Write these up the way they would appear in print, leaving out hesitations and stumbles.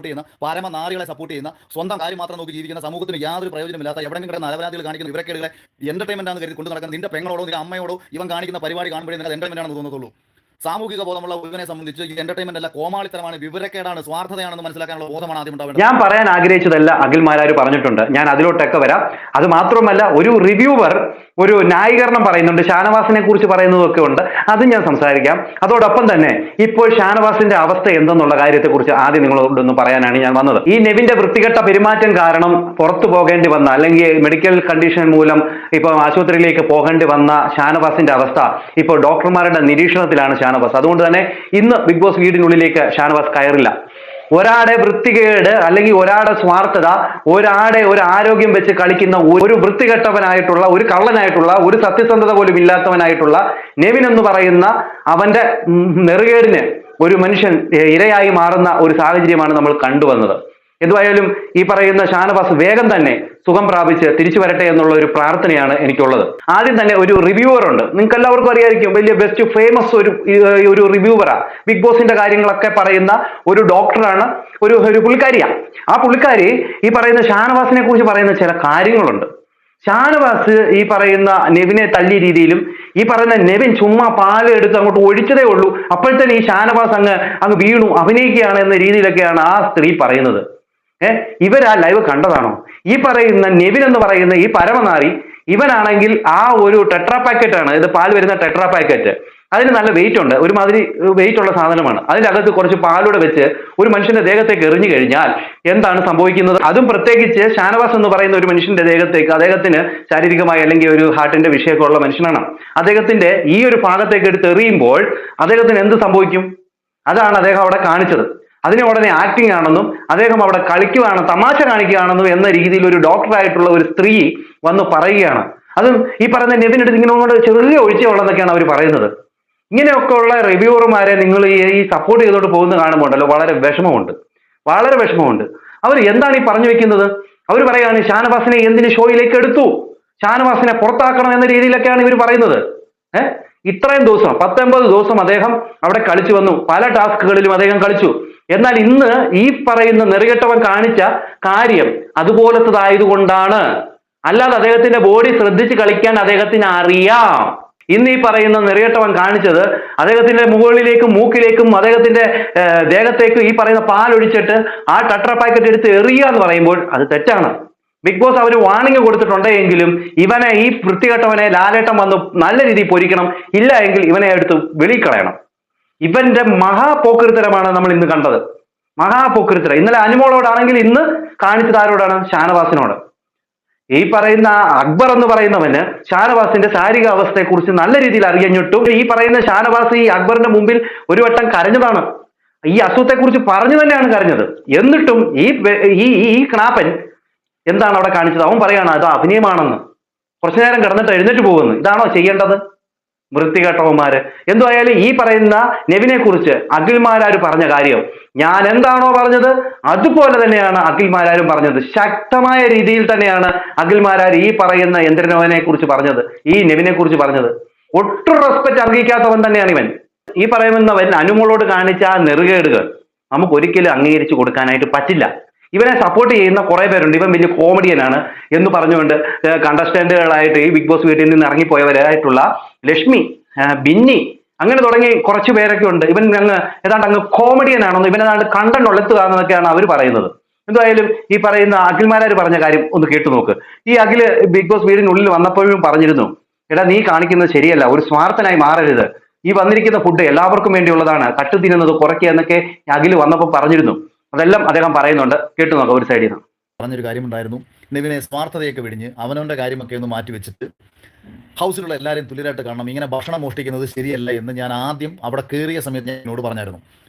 ചെയ്യുന്ന പരമനാറികളെ സപ്പോർട്ട് ചെയ്യുന്ന സ്വന്തം കാര്യം മാത്രം നോക്കി ജീവിക്കുന്ന സമൂഹത്തിന് യാതൊരു പ്രയോജനമില്ലാത്ത എവിടെയെങ്കിലും കിടന്ന അലവരാതികൾ കാണിക്കുന്ന വിവരക്കേടുകളെ എന്റർടൈൻമെന്റ് ആണെന്ന് കരുതി കൊണ്ടു നടക്കുന്ന നിന്റെ പെങ്ങളോടോ നിന്റെ അമ്മയോടോ ഇവൻ കാണിക്കുന്ന പരിപാടി കാണുമ്പോഴേ നിങ്ങൾക്ക് എന്റർടൈൻമെന്റ് ആണെന്ന് തോന്നുള്ളൂ. സാമൂഹിക ബോധമുള്ള ഒരുവനെ സംബന്ധിച്ച് ഈ എന്റർടൈൻമെന്റ് അല്ല, കോമാളിത്തരമാണ്, വിവരക്കേടാണ്, സ്വാർത്ഥതയാണെന്ന് മനസ്സിലാക്കാനുള്ള ബോധമാണ് ആദ്യം ഉണ്ടാവേണ്ടത്. ഞാൻ പറയാൻ ആഗ്രഹിച്ചതല്ല അഖിൽ മാരാർ പറഞ്ഞിട്ടുണ്ട്, ഞാൻ അതിലോട്ടൊക്കെ വരാം. അത് മാത്രമല്ല, ഒരു റിവ്യൂവർ ഒരു ന്യായീകരണം പറയുന്നുണ്ട്, ഷാനവാസിനെ കുറിച്ച് പറയുന്നതൊക്കെ ഉണ്ട്, അത് ഞാൻ സംസാരിക്കാം. അതോടൊപ്പം തന്നെ ഇപ്പോൾ ഷാനവാസിന്റെ അവസ്ഥ എന്തെന്നുള്ള കാര്യത്തെക്കുറിച്ച് ആദ്യം നിങ്ങളോടൊന്ന് പറയാനാണ് ഞാൻ വന്നത്. ഈ നെവിന്റെ വൃത്തികെട്ട പെരുമാറ്റം കാരണം പുറത്തു പോകേണ്ടി വന്ന, അല്ലെങ്കിൽ മെഡിക്കൽ കണ്ടീഷൻ മൂലം ഇപ്പോൾ ആശുപത്രിയിലേക്ക് പോകേണ്ടി വന്ന ഷാനവാസിന്റെ അവസ്ഥ ഇപ്പോൾ ഡോക്ടർമാരുടെ നിരീക്ഷണത്തിലാണ് ഷാനവാസ്. അതുകൊണ്ട് തന്നെ ഇന്ന് ബിഗ് ബോസ് വീടിനുള്ളിലേക്ക് ഷാനവാസ് കയറില്ല. ഒരാടെ വൃത്തികേട് അല്ലെങ്കിൽ ഒരാടെ സ്വാർത്ഥത, ഒരാടെ ഒരു ആരോഗ്യം വെച്ച് കളിക്കുന്ന ഒരു വൃത്തികെട്ടവനായിട്ടുള്ള, ഒരു കള്ളനായിട്ടുള്ള, ഒരു സത്യസന്ധത പോലും ഇല്ലാത്തവനായിട്ടുള്ള നെവിൻ എന്ന് പറയുന്ന അവന്റെ നെറുകേടിന് ഒരു മനുഷ്യൻ ഇരയായി മാറുന്ന ഒരു സാഹചര്യമാണ് നമ്മൾ കണ്ടുവന്നത്. എന്തുവായാലും ഈ പറയുന്ന ഷാനവാസ് വേഗം തന്നെ സുഖം പ്രാപിച്ച് തിരിച്ചു വരട്ടെ എന്നുള്ള ഒരു പ്രാർത്ഥനയാണ് എനിക്കുള്ളത്. ആദ്യം തന്നെ ഒരു റിവ്യൂവർ ഉണ്ട്, നിങ്ങൾക്ക് എല്ലാവർക്കും അറിയായിരിക്കും, വലിയ ബെസ്റ്റ് ഫേമസ് ഒരു റിവ്യൂവറാണ്, ബിഗ് ബോസിന്റെ കാര്യങ്ങളൊക്കെ പറയുന്ന ഒരു ഡോക്ടറാണ്, ഒരു പുള്ളിക്കാരിയാണ്. ആ പുള്ളിക്കാരി ഈ പറയുന്ന ഷാനവാസിനെ കുറിച്ച് പറയുന്ന ചില കാര്യങ്ങളുണ്ട്. ഷാനവാസ് ഈ പറയുന്ന നെവിനെ തല്ലിയ രീതിയിലും, ഈ പറയുന്ന നെവിൻ ചുമ്മാ പാല് എടുത്ത് അങ്ങോട്ട് ഒഴിച്ചതേ ഉള്ളൂ, അപ്പോഴത്തേന് ഈ ഷാനവാസ് അങ്ങ് വീണു അഭിനയിക്കുകയാണ് എന്ന രീതിയിലൊക്കെയാണ് ആ സ്ത്രീ പറയുന്നത്. ഇവരാ ലൈവ് കണ്ടതാണോ? ഈ പറയുന്ന നെവിൻ എന്ന് പറയുന്ന ഈ പരമനാറി, ഇവനാണെങ്കിൽ ആ ഒരു ടെട്രാ പാക്കറ്റ് ആണ്, ഇത് പാൽ വരുന്ന ടെട്രാ പാക്കറ്റ്, അതിന് നല്ല വെയിറ്റ് ഉണ്ട്, ഒരുമാതിരി വെയിറ്റ് ഉള്ള സാധനമാണ്. അതിൻ്റെ അകത്ത് കുറച്ച് പാലൂടെ വെച്ച് ഒരു മനുഷ്യന്റെ ദേഹത്തേക്ക് എറിഞ്ഞു കഴിഞ്ഞാൽ എന്താണ് സംഭവിക്കുന്നത്? അതും പ്രത്യേകിച്ച് ഷാനവാസ് എന്ന് പറയുന്ന ഒരു മനുഷ്യന്റെ ദേഹത്തേക്ക്, അദ്ദേഹത്തിന് ശാരീരികമായി അല്ലെങ്കിൽ ഒരു ഹാർട്ടിന്റെ വിഷയമൊക്കെ ഉള്ള മനുഷ്യനാണ്, അദ്ദേഹത്തിന്റെ ഈ ഒരു ഭാഗത്തേക്ക് എടുത്ത് എറിയുമ്പോൾ അദ്ദേഹത്തിന് എന്ത് സംഭവിക്കും? അതാണ് അദ്ദേഹം അവിടെ കാണിച്ചത്. അതിനെ ഉടനെ ആക്ടിങ് ആണെന്നും അദ്ദേഹം അവിടെ കളിക്കുകയാണ്, തമാശ കാണിക്കുകയാണെന്നും എന്ന രീതിയിൽ ഒരു ഡോക്ടറായിട്ടുള്ള ഒരു സ്ത്രീ വന്ന് പറയുകയാണ്. അതും ഈ പറയുന്ന നെവിൻ എടുത്ത് ഇങ്ങനെ ചെറിയ ഒഴിച്ചുള്ളതൊക്കെയാണ് അവർ പറയുന്നത്. ഇങ്ങനെയൊക്കെ ഉള്ള റിവ്യൂവർമാരെ നിങ്ങൾ ഈ സപ്പോർട്ട് ചെയ്തുകൊണ്ട് പോകുന്ന കാണുമ്പോണ്ടല്ലോ വളരെ വിഷമമുണ്ട്, വളരെ വിഷമമുണ്ട്. അവർ എന്താണ് ഈ പറഞ്ഞു വെക്കുന്നത്? അവർ പറയാണ് ഷാനവാസിനെ എന്തിന് ഷോയിലേക്ക് എടുത്തു, ഷാനവാസിനെ പുറത്താക്കണം എന്ന രീതിയിലൊക്കെയാണ് ഇവർ പറയുന്നത്. ഇത്രയും ദിവസം 19 ദിവസം അദ്ദേഹം അവിടെ കളിച്ചു വന്നു, പല ടാസ്കുകളിലും അദ്ദേഹം കളിച്ചു. എന്നാൽ ഇന്ന് ഈ പറയുന്ന നെറുകെട്ടവൻ കാണിച്ച കാര്യം അതുപോലത്തതായതുകൊണ്ടാണ്, അല്ലാതെ അദ്ദേഹത്തിന്റെ ബോഡി ശ്രദ്ധിച്ച് കളിക്കാൻ അദ്ദേഹത്തിന് അറിയാം. ഇന്ന് ഈ പറയുന്ന നെറുകെട്ടവൻ കാണിച്ചത് അദ്ദേഹത്തിന്റെ മുകളിലേക്കും മൂക്കിലേക്കും അദ്ദേഹത്തിന്റെ ദേഹത്തേക്കും ഈ പറയുന്ന പാലൊഴിച്ചിട്ട് ആ ടെട്രാ പാക്കറ്റ് എടുത്ത് എറിയുക എന്ന് പറയുമ്പോൾ അത് തെറ്റാണ്. ബിഗ് ബോസ് അവർ വാണിംഗ് കൊടുത്തിട്ടുണ്ടെങ്കിലും ഇവനെ, ഈ വൃത്തികെട്ടവനെ ലാലേട്ടം വന്ന് നല്ല രീതിയിൽ പൊരിക്കണം, ഇല്ല എങ്കിൽ ഇവനെ എടുത്ത് വെളിക്കളയണം. ഇവന്റെ മഹാപോക്കൃത്തരമാണ് നമ്മൾ ഇന്ന് കണ്ടത്, മഹാപോക്കൃത്തരം. ഇന്നലെ അനുമോളോടാണെങ്കിൽ ഇന്ന് കാണിച്ചത് ആരോടാണ്? ഷാനവാസിനോട്. ഈ പറയുന്ന അക്ബർ എന്ന് പറയുന്നവന് ഷാനവാസിന്റെ ശാരീരിക അവസ്ഥയെക്കുറിച്ച് നല്ല രീതിയിൽ അറിയഞ്ഞിട്ടും ഈ പറയുന്ന ഷാനവാസ് ഈ അക്ബറിന്റെ മുമ്പിൽ ഒരു വട്ടം കരഞ്ഞതാണ്, ഈ അസുഖത്തെക്കുറിച്ച് പറഞ്ഞു തന്നെയാണ് കരഞ്ഞത്. എന്നിട്ടും ഈ ക്നാപ്പൻ എന്താണ് അവിടെ കാണിച്ചത്? അവൻ പറയാണ് അത് അഭിനയമാണെന്ന്. കുറച്ചു നേരം കിടന്നിട്ട് എഴുന്നേറ്റ് പോകുന്നു. ഇതാണോ ചെയ്യേണ്ടത്? വൃത്തികെട്ടവന്മാര്. എന്തുമായാലും ഈ പറയുന്ന നെവിനെ കുറിച്ച് അഖിൽ മാരാർ പറഞ്ഞ കാര്യം ഞാൻ എന്താണോ പറഞ്ഞത് അതുപോലെ തന്നെയാണ് അഖിൽ മാരാരും പറഞ്ഞത്. ശക്തമായ രീതിയിൽ തന്നെയാണ് അഖിൽ മാരാർ ഈ പറയുന്ന യന്ത്രനവനെ കുറിച്ച് പറഞ്ഞത്, ഈ നെവിനെ കുറിച്ച് പറഞ്ഞത്. ഒട്ടും റെസ്പെക്ട് അർഹിക്കാത്തവൻ തന്നെയാണ് ഇവൻ. ഈ പറയുന്നവൻ അനുമോളോട് കാണിച്ച ആ നെറുകേടുകൾ നമുക്ക് ഒരിക്കലും അംഗീകരിച്ചു കൊടുക്കാനായിട്ട് പറ്റില്ല. ഇവനെ സപ്പോർട്ട് ചെയ്യുന്ന കുറെ പേരുണ്ട്, ഇവൻ വലിയ കോമഡിയനാണ് എന്ന് പറഞ്ഞുകൊണ്ട് കണ്ടസ്റ്റന്റുകളായിട്ട് ഈ ബിഗ് ബോസ് വീട്ടിൽ നിന്ന് ഇറങ്ങിപ്പോയവരായിട്ടുള്ള ലക്ഷ്മി, ബിന്നി, അങ്ങനെ തുടങ്ങി കുറച്ച് പേരൊക്കെ ഉണ്ട്. ഇവൻ ഏതാണ്ട് കോമഡിയൻ ആണെന്ന്, ഇവൻ ഏതാണ്ട് കണ്ടന്റ് ഉള്ളത്തുകയെന്നൊക്കെയാണ് അവർ പറയുന്നത്. എന്തായാലും ഈ പറയുന്ന അഖിൽമാരാർ പറഞ്ഞ കാര്യം ഒന്ന് കേട്ടു നോക്ക്. ഈ അഖില് ബിഗ് ബോസ് വീടിനുള്ളിൽ വന്നപ്പോഴും പറഞ്ഞിരുന്നു, എടാ നീ കാണിക്കുന്നത് ശരിയല്ല, ഒരു സ്വാർത്ഥനായി മാറരുത്, ഈ വന്നിരിക്കുന്ന ഫുഡ് എല്ലാവർക്കും വേണ്ടിയുള്ളതാണ്, കട്ടു തിന്നുന്നത് കുറയ്ക്കുക എന്നൊക്കെ അഖില് വന്നപ്പോൾ പറഞ്ഞിരുന്നു. അതെല്ലാം അദ്ദേഹം പറയുന്നുണ്ട്, കേട്ടു നോക്കാം ഒരു സൈഡിൽ നിന്ന്. പറഞ്ഞൊരു കാര്യമുണ്ടായിരുന്നു, നെവിനെ സ്വാർത്ഥതയൊക്കെ വെടിഞ്ഞ് അവനവൻ്റെ കാര്യമൊക്കെ ഒന്ന് മാറ്റി വെച്ചിട്ട് ഹൗസിലുള്ള എല്ലാവരെയും തുല്യരായിട്ട് കാണണം, ഇങ്ങനെ ഭക്ഷണം മോഷ്ടിക്കുന്നത് ശരിയല്ല എന്ന് ഞാൻ ആദ്യം അവിടെ കയറിയ സമയത്ത് ഞാൻ എന്നോട് പറഞ്ഞായിരുന്നു.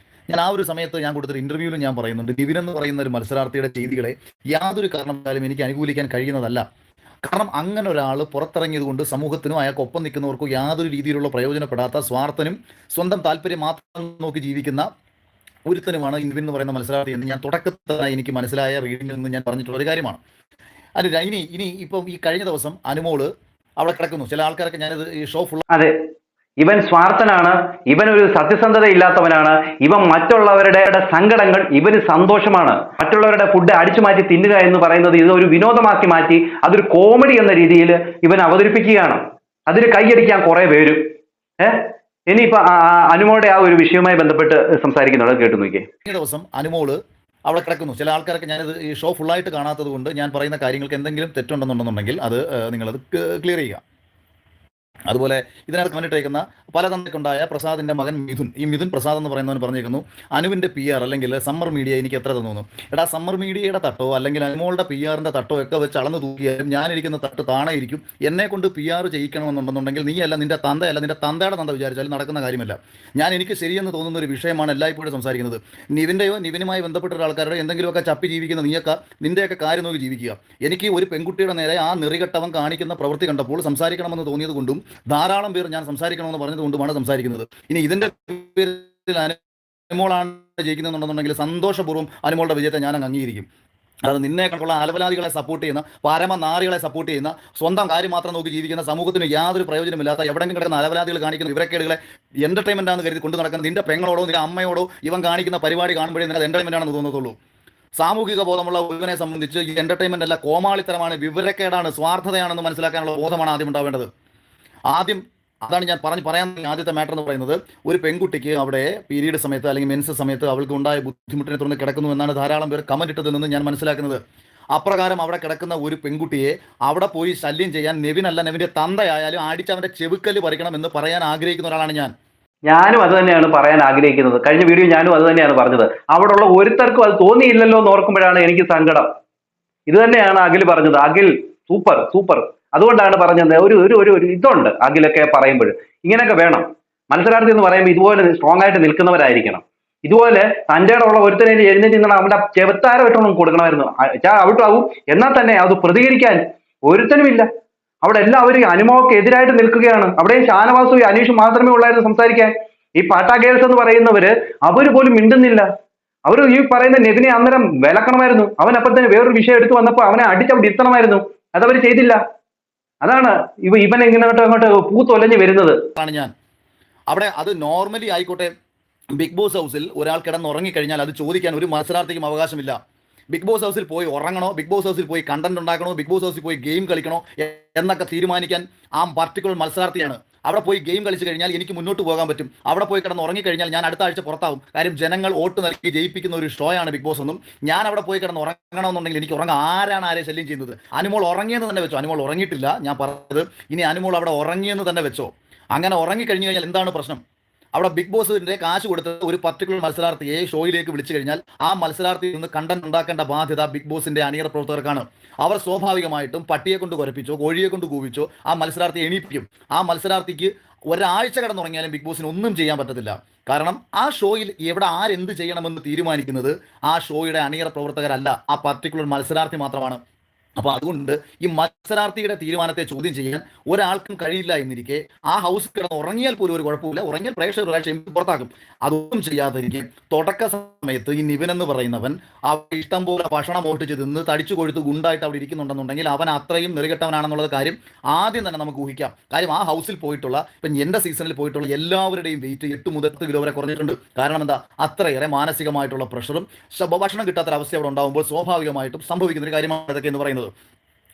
ഞാൻ ആ ഒരു സമയത്ത് ഞാൻ കൊടുത്തൊരു ഇന്റർവ്യൂവിൽ ഞാൻ പറയുന്നുണ്ട്, നെവിൻ എന്ന് പറയുന്ന ഒരു മത്സരാർത്ഥിയുടെ ചെയ്തികളെ യാതൊരു കാരണവശാലും എനിക്ക് അനുകൂലിക്കാൻ കഴിയുന്നതല്ല. കാരണം അങ്ങനെ ഒരാൾ പുറത്തിറങ്ങിയത് കൊണ്ട് സമൂഹത്തിനും അയാൾക്കൊപ്പം നിൽക്കുന്നവർക്കും യാതൊരു രീതിയിലുള്ള പ്രയോജനപ്പെടാത്ത, സ്വാർത്ഥനും സ്വന്തം താല്പര്യം മാത്രം നോക്കി ജീവിക്കുന്ന ഒരുത്തനുമാണ് നെവിൻ എന്ന് പറയുന്ന മത്സരാർത്ഥി എന്ന് ഞാൻ തുടക്കത്തിൽ എനിക്ക് മനസ്സിലായ റീഡിങ്ങിൽ നിന്ന് ഞാൻ പറഞ്ഞിട്ടുള്ള ഒരു കാര്യമാണ്. അല്ല ഇനി ഇപ്പം ഈ കഴിഞ്ഞ ദിവസം അനുമോള് അവിടെ കിടക്കുന്നു, ചില ആൾക്കാരൊക്കെ ഞാനിത് ഈ ഷോ ഫുൾ. അതെ, ഇവൻ സ്വാർത്ഥനാണ്, ഇവൻ ഒരു സത്യസന്ധത ഇല്ലാത്തവനാണ്, ഇവൻ മറ്റുള്ളവരുടെ സങ്കടങ്ങൾ ഇവന് സന്തോഷമാണ്. മറ്റുള്ളവരുടെ ഫുഡ് അടിച്ചു മാറ്റി തിന്നുക എന്ന് പറയുന്നത് ഇത് ഒരു വിനോദമാക്കി മാറ്റി അതൊരു കോമഡി എന്ന രീതിയിൽ ഇവൻ അവതരിപ്പിക്കുകയാണ്. അതിന് കൈയടിക്കാൻ കുറെ പേരും. ഇനിയിപ്പോ അനുമോളുടെ ആ ഒരു വിഷയവുമായി ബന്ധപ്പെട്ട് സംസാരിക്കുന്നുള്ളത് കേട്ടു നോക്കിയേ. ഈ ദിവസം അനുമോള് അവിടെ കിടക്കുന്നു. ചില ആൾക്കാരൊക്കെ ഞാനിത് ഈ ഷോ ഫുള്ളായിട്ട് കാണാത്തത് കൊണ്ട് ഞാൻ പറയുന്ന കാര്യങ്ങൾക്ക് എന്തെങ്കിലും തെറ്റുണ്ടെന്നുണ്ടെന്നുണ്ടെങ്കിൽ അത് നിങ്ങളത് ക്ലിയർ ചെയ്യുക. അതുപോലെ ഇതിനകത്ത് കണ്ടിട്ടേക്കുന്ന പല തന്തയ്ക്കുണ്ടായ പ്രസാദിന്റെ മകൻ മിഥുൻ, ഈ മിഥുൻ പ്രസാദ് എന്ന് പറയുന്നവൻ പറഞ്ഞിരിക്കുന്നു അനുവിന്റെ PR അല്ലെങ്കിൽ സമ്മർ മീഡിയ എനിക്ക് എത്ര തന്നു. എടാ, സമ്മർ മീഡിയയുടെ തട്ടോ അല്ലെങ്കിൽ അനുമോളുടെ PRന്റെ തട്ടോ ഒക്കെ വെച്ച് അളന്ന് തൂക്കിയാലും ഞാനിരിക്കുന്ന തട്ട് താണേ ഇരിക്കും. എന്നെ കൊണ്ട് PR ചെയ്യിക്കണമെന്നുണ്ടെന്നുണ്ടെങ്കിൽ നീയല്ല, നിന്റെ തന്തയല്ല, നിന്റെ തന്തയുടെ തന്ത വിചാരിച്ചാലും നടക്കുന്ന കാര്യമല്ല. ഞാൻ എനിക്ക് ശരിയെന്ന് തോന്നുന്ന ഒരു വിഷയമാണ് എല്ലായ്പ്പോഴും സംസാരിക്കുന്നത്. നിവിൻ്റെയോ നിവിനുമായി ബന്ധപ്പെട്ട ആൾക്കാരുടെ എന്തെങ്കിലുമൊക്കെ ചപ്പി ജീവിക്കുന്ന നീയൊക്കെ നിന്റെയൊക്കെ കാര്യം നോക്കി ജീവിക്കുക. എനിക്ക് ഒരു പെൺകുട്ടിയുടെ നേരെ ആ നെറികെട്ടവൻ കാണിക്കുന്ന പ്രവൃത്തി കണ്ടപ്പോൾ സംസാരിക്കണമെന്ന് തോന്നിയത് കൊണ്ടും ധാരാളം പേർ ഞാൻ സംസാരിക്കണമെന്ന് പറഞ്ഞതുകൊണ്ടുമാണ് സംസാരിക്കുന്നത്. ഇനി ഇതിന്റെ പേരിൽ അനുമോളാണ് ജയിക്കുന്നുണ്ടെന്നുണ്ടെങ്കിൽ സന്തോഷപൂർവ്വം അനുമോളുടെ വിജയത്തെ ഞാൻ അംഗീകരിക്കും. അത് നിന്നെ കണ്ടുള്ള അലവലാദികളെ സപ്പോർട്ട് ചെയ്യുന്ന, പരമനാറികളെ സപ്പോർട്ട് ചെയ്യുന്ന, സ്വന്തം കാര്യം മാത്രം നോക്കി ജീവിക്കുന്ന, സമൂഹത്തിന് യാതൊരു പ്രയോജനമില്ലാത്ത എവിടെയെങ്കിലും കിടക്കുന്ന അലവലാദികൾ കാണിക്കുന്ന വിവരക്കേടുകളെ എന്റർടൈൻമെന്റ് ആണെന്ന് കരുതി കൊണ്ടു നടക്കുന്ന നിന്റെ പെങ്ങളോടോ നിന്റെ അമ്മയോടോ ഇവൻ കാണിക്കുന്ന പരിപാടി കാണുമ്പോഴേ നിനക്ക് എന്റർടൈൻമെന്റ് ആണെന്ന് തോന്നത്തുള്ളൂ. സാമൂഹിക ബോധമുള്ള ഇവനെ സംബന്ധിച്ച് ഈ എന്റർടൈൻമെന്റ് അല്ല, കോമാളിത്തരമാണ്, വിവരക്കേടാണ്, സ്വാർത്ഥതയാണെന്ന് മനസ്സിലാക്കാനുള്ള ബോധമാണ് ആദ്യം ഉണ്ടാവേണ്ടത്. ആദ്യം അതാണ് ഞാൻ പറയാൻ ആദ്യത്തെ മാറ്റർ എന്ന് പറയുന്നത്. ഒരു പെൺകുട്ടിക്ക് അവിടെ പീരീഡ് സമയത്ത് അല്ലെങ്കിൽ മെൻസ് സമയത്ത് അവൾക്ക് ഉണ്ടായ ബുദ്ധിമുട്ടിനെ തുടർന്ന് കിടക്കുന്നു എന്നാണ് ധാരാളം പേർ കമന്റ് ഇട്ടതിൽ നിന്ന് ഞാൻ മനസ്സിലാക്കുന്നത്. അപ്രകാരം അവിടെ കിടക്കുന്ന ഒരു പെൺകുട്ടിയെ അവിടെ പോയി ശല്യം ചെയ്യാൻ നെവിനല്ല, നെവിന്റെ തന്തയായാലും അടിച്ച് അവന്റെ ചെവുക്കല് പറിക്കണം എന്ന് പറയാൻ ആഗ്രഹിക്കുന്ന ഒരാളാണ് ഞാനും അത് തന്നെയാണ് പറയാൻ ആഗ്രഹിക്കുന്നത്. കഴിഞ്ഞ വീഡിയോ ഞാനും അത് തന്നെയാണ് പറഞ്ഞത്. അവിടെയുള്ള ഒരുത്തർക്കും അത് തോന്നിയില്ലല്ലോ എന്ന് ഓർക്കുമ്പോഴാണ് എനിക്ക് സങ്കടം. ഇത് തന്നെയാണ് അഖിൽ പറഞ്ഞത്. Akhil super super. അതുകൊണ്ടാണ് പറഞ്ഞത് ഒരു ഒരു ഒരു ഇതുണ്ട് അഖിലൊക്കെ പറയുമ്പോൾ ഇങ്ങനെയൊക്കെ വേണം. മത്സരാർത്ഥി എന്ന് പറയുമ്പോൾ ഇതുപോലെ സ്ട്രോങ് ആയിട്ട് നിൽക്കുന്നവരായിരിക്കണം. ഇതുപോലെ തൻ്റെ ഉള്ള ഒരുത്തനെ എഴുന്നേറ്റ് നിന്നാൽ അവന്റെ ചെവത്താര വെട്ടണം കൊടുക്കണമായിരുന്നു. ഔട്ടാവും. എന്നാൽ തന്നെ അത് പ്രതികരിക്കാൻ ഒരുത്തനുമില്ല. അവിടെ എല്ലാവരും അനുമോക്ക് എതിരായിട്ട് നിൽക്കുകയാണ്. അവിടെയും ഷാനവാസും അനീഷും മാത്രമേ ഉള്ളായിരുന്നു സംസാരിക്കാൻ. ഈ പാട്ടാ ഗേൾസ് എന്ന് പറയുന്നവര് അവര് പോലും മിണ്ടുന്നില്ല. അവർ ഈ പറയുന്ന നെവിനെ അന്നേരം വിലക്കണമായിരുന്നു. അവൻ അപ്പോൾ തന്നെ വേറൊരു വിഷയം എടുത്തു വന്നപ്പോൾ അവനെ അടിച്ചവിടെ ഇരുത്തണമായിരുന്നു. അതവർ ചെയ്തില്ല. അതാണ് ഇവൻ ഇങ്ങോട്ട് അങ്ങോട്ട് പൂത്തൊലഞ്ഞ് വരുന്നത്. ഞാൻ അവിടെ അത് നോർമലി ആയിക്കോട്ടെ, ബിഗ് ബോസ് ഹൗസിൽ ഒരാൾ കിടന്നുറങ്ങിക്കഴിഞ്ഞാൽ അത് ചോദിക്കാൻ ഒരു മത്സരാർത്ഥിക്കും അവകാശമില്ല. ബിഗ് ബോസ് ഹൗസിൽ പോയി ഉറങ്ങണോ, ബിഗ് ബോസ് ഹൗസിൽ പോയി കണ്ടന്റ് ഉണ്ടാക്കണോ, ബിഗ് ബോസ് ഹൗസിൽ പോയി ഗെയിം കളിക്കണോ എന്നൊക്കെ തീരുമാനിക്കാൻ ആ പർട്ടിക്കുലർ മത്സരാർത്ഥിയാണ്. അവിടെ പോയി ഗെയിം കളിച്ചു കഴിഞ്ഞാൽ എനിക്ക് മുന്നോട്ട് പോകാൻ പറ്റും. അവിടെ പോയി കിടന്ന് ഉറങ്ങിക്കഴിഞ്ഞാൽ ഞാൻ അടുത്ത ആഴ്ച പുറത്താവും. കാര്യം ജനങ്ങൾ വോട്ട് നൽകി ജയിപ്പിക്കുന്ന ഒരു ഷോ ആണ് ബിഗ് ബോസ് എന്നും. ഞാൻ അവിടെ പോയി കിടന്ന് ഉറങ്ങണമെന്നുണ്ടെങ്കിൽ എനിക്ക് ഉറങ്ങാം. ആരാണ് ആരെ ശല്യം ചെയ്യുന്നത്? അനുമോൾ ഉറങ്ങിയെന്ന് തന്നെ വെച്ചോ. അനുമോൾ ഉറങ്ങിയിട്ടില്ല ഞാൻ പറഞ്ഞത്. ഇനി അനുമോൾ അവിടെ ഉറങ്ങിയെന്ന് തന്നെ വെച്ചോ. അങ്ങനെ ഉറങ്ങിക്കഴിഞ്ഞു കഴിഞ്ഞാൽ എന്താണ് പ്രശ്നം? അവിടെ ബിഗ് ബോസിന്റെ കാശ് കൊടുത്ത് ഒരു പർട്ടിക്കുലർ മത്സരാർത്ഥിയെ ഷോയിലേക്ക് വിളിച്ചു കഴിഞ്ഞാൽ ആ മത്സരാർത്ഥിയിൽ നിന്ന് കണ്ടന്റ് ഉണ്ടാക്കേണ്ട ബാധ്യത ബിഗ് ബോസിന്റെ അണിയറ പ്രവർത്തകർക്കാണ്. അവർ സ്വാഭാവികമായിട്ടും പട്ടിയെ കൊണ്ട് കുരപ്പിച്ചോ കോഴിയെ കൊണ്ട് കൂവിച്ചോ ആ മത്സരാർത്ഥിയെ എണീപ്പിക്കും. ആ മത്സരാർത്ഥിക്ക് ഒരാഴ്ച കിടന്നുറങ്ങിയാലും ബിഗ് ബോസിന് ഒന്നും ചെയ്യാൻ പറ്റത്തില്ല. കാരണം ആ ഷോയിൽ എവിടെ ആരെന്ത് ചെയ്യണമെന്ന് തീരുമാനിക്കുന്നത് ആ ഷോയുടെ അണിയറ പ്രവർത്തകരല്ല, ആ പർട്ടിക്കുലർ മത്സരാർത്ഥി മാത്രമാണ്. അപ്പോൾ അതുകൊണ്ട് ഈ മത്സരാർത്ഥിയുടെ തീരുമാനത്തെ ചോദ്യം ചെയ്യാൻ ഒരാൾക്കും കഴിയില്ല എന്നിരിക്കെ ആ ഹൗസിൽ കിടന്ന് ഉറങ്ങിയാൽ പോലും ഒരു കുഴപ്പമില്ല. ഉറങ്ങിയാൽ പ്രേക്ഷകർ ഒരാഴ്ച പുറത്താക്കും. അതൊന്നും ചെയ്യാതിരിക്കും. തുടക്ക സമയത്ത് ഈ നിവിൻ എന്ന് പറയുന്നവൻ ആ ഇഷ്ടം പോലെ ഭക്ഷണം മോഷ്ടിച്ച് തിന്ന് തടിച്ചു കൊഴുത്ത് ഗുണ്ടായിട്ട് അവിടെ ഇരിക്കുന്നുണ്ടെന്നുണ്ടെങ്കിൽ അവൻ അത്രയും നെറുകെട്ടവനാണെന്നുള്ളത് കാര്യം ആദ്യം തന്നെ നമുക്ക് ഊഹിക്കാം. കാര്യം ആ ഹൗസിൽ പോയിട്ടുള്ള ഇപ്പം എൻ്റെ സീസണിൽ പോയിട്ടുള്ള എല്ലാവരുടെയും വെയിറ്റ് 8 മുതൽ 10 കിലോ വരെ കുറഞ്ഞിട്ടുണ്ട്. കാരണം എന്താ? അത്രയേറെ മാനസികമായിട്ടുള്ള പ്രഷറും ഭക്ഷണം കിട്ടാത്തൊരവസ്ഥ അവിടെ ഉണ്ടാകുമ്പോൾ സ്വാഭാവികമായിട്ടും സംഭവിക്കുന്ന ഒരു കാര്യമാണ് ഇതൊക്കെ എന്ന് പറയുന്നത്.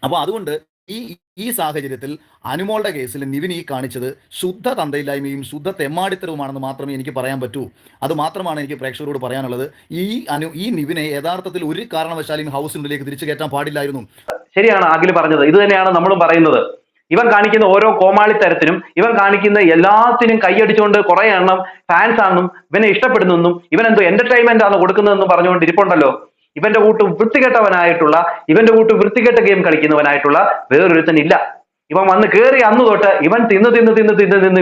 അപ്പോൾ അതുകൊണ്ട് ഈ സാഹചര്യത്തിൽ അനുമോളുടെ കേസിൽ നിവിൻ ഈ കാണിച്ചത് ശുദ്ധ തന്തയില്ലായ്മയും ശുദ്ധ തെമ്മാടിത്തരവുമാണെന്ന് മാത്രമേ എനിക്ക് പറയാൻ പറ്റൂ. അത് മാത്രമാണ് എനിക്ക് പ്രേക്ഷകരോട് പറയാനുള്ളത്. ഈ നിവിനെ യഥാർത്ഥത്തിൽ ഒരു കാരണവശാലും ഹൗസിനുള്ളിലേക്ക് തിരിച്ചു കയറ്റാൻ പാടില്ലായിരുന്നു. ശരിയാണ് അഖിൽ പറഞ്ഞത്. ഇത് തന്നെയാണ് നമ്മളും പറയുന്നത്. ഇവൻ കാണിക്കുന്ന ഓരോ കോമാളിത്തരത്തിനും ഇവൻ കാണിക്കുന്ന എല്ലാത്തിനും കൈയടിച്ചുകൊണ്ട് കുറെ എണ്ണം ഫാൻസ് ആണെന്നും ഇവനെ ഇഷ്ടപ്പെടുന്നെന്നും ഇവൻ എന്തോ എന്റർടൈൻമെന്റ് ആണ് കൊടുക്കുന്നതെന്നും പറഞ്ഞുകൊണ്ട് ഇരിപ്പുണ്ടല്ലോ. ഇവന്റെ കൂട്ട് വൃത്തികെട്ടവനായിട്ടുള്ള ഇവന്റെ കൂട്ട് വൃത്തികെട്ട ഗെയിം കളിക്കുന്നവനായിട്ടുള്ള വേറൊരുത്തൻ ഇല്ല. ഇവൻ വന്ന് കയറി അന്ന് തൊട്ട് ഇവൻ തിന്ന്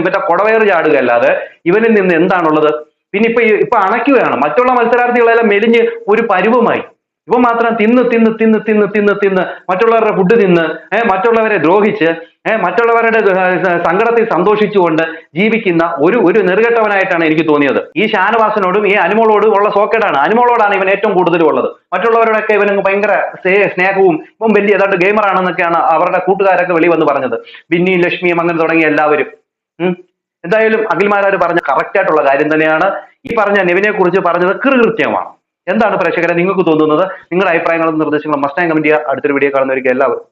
ഇവന്റെ കൊടവയറ് ചാടുക അല്ലാതെ ഇവനിൽ നിന്ന് എന്താണുള്ളത്? പിന്നെ ഇപ്പൊ അണയ്ക്കുകയാണ്. മറ്റുള്ള മത്സരാർത്ഥികളെല്ലാം മെലിഞ്ഞ് ഒരു പരുവമായി. ഇവ മാത്രം തിന്ന് മറ്റുള്ളവരുടെ ഫുഡ് തിന്ന് മറ്റുള്ളവരെ ദ്രോഹിച്ച് മറ്റുള്ളവരുടെ സങ്കടത്തിൽ സന്തോഷിച്ചുകൊണ്ട് ജീവിക്കുന്ന ഒരു നെറുകെട്ടവനായിട്ടാണ് എനിക്ക് തോന്നിയത്. ഈ ഷാനവാസിനോടും ഈ അനുമോളോടും ഉള്ള സോക്കേടാണ്. അനുമോളോടാണ് ഇവൻ ഏറ്റവും കൂടുതലും ഉള്ളത്. മറ്റുള്ളവരോടൊക്കെ ഇവന് ഭയങ്കര സ്നേഹവും ഇപ്പം വലിയ ഏതാണ്ട് ഗെയിമറാണെന്നൊക്കെയാണ് അവരുടെ കൂട്ടുകാരൊക്കെ വെളി വന്ന് പറഞ്ഞത്. ബിന്നിയും ലക്ഷ്മിയും അങ്ങനെ തുടങ്ങിയ എല്ലാവരും. എന്തായാലും അഖിൽമാരാർ പറഞ്ഞ കറക്റ്റ് ആയിട്ടുള്ള കാര്യം തന്നെയാണ്. ഈ പറഞ്ഞ നെവിനെ കുറിച്ച് പറഞ്ഞത് കൃത്യമാണ്. എന്താണ് പ്രേക്ഷകരെ നിങ്ങൾക്ക് തോന്നുന്നത്? നിങ്ങളുടെ അഭിപ്രായങ്ങളും നിർദ്ദേശങ്ങളും മസ്റ്റായും കമന്റ് ചെയ്യുക. അടുത്തൊരു വീഡിയോ കാണുന്നവർക്ക് എല്ലാവർക്കും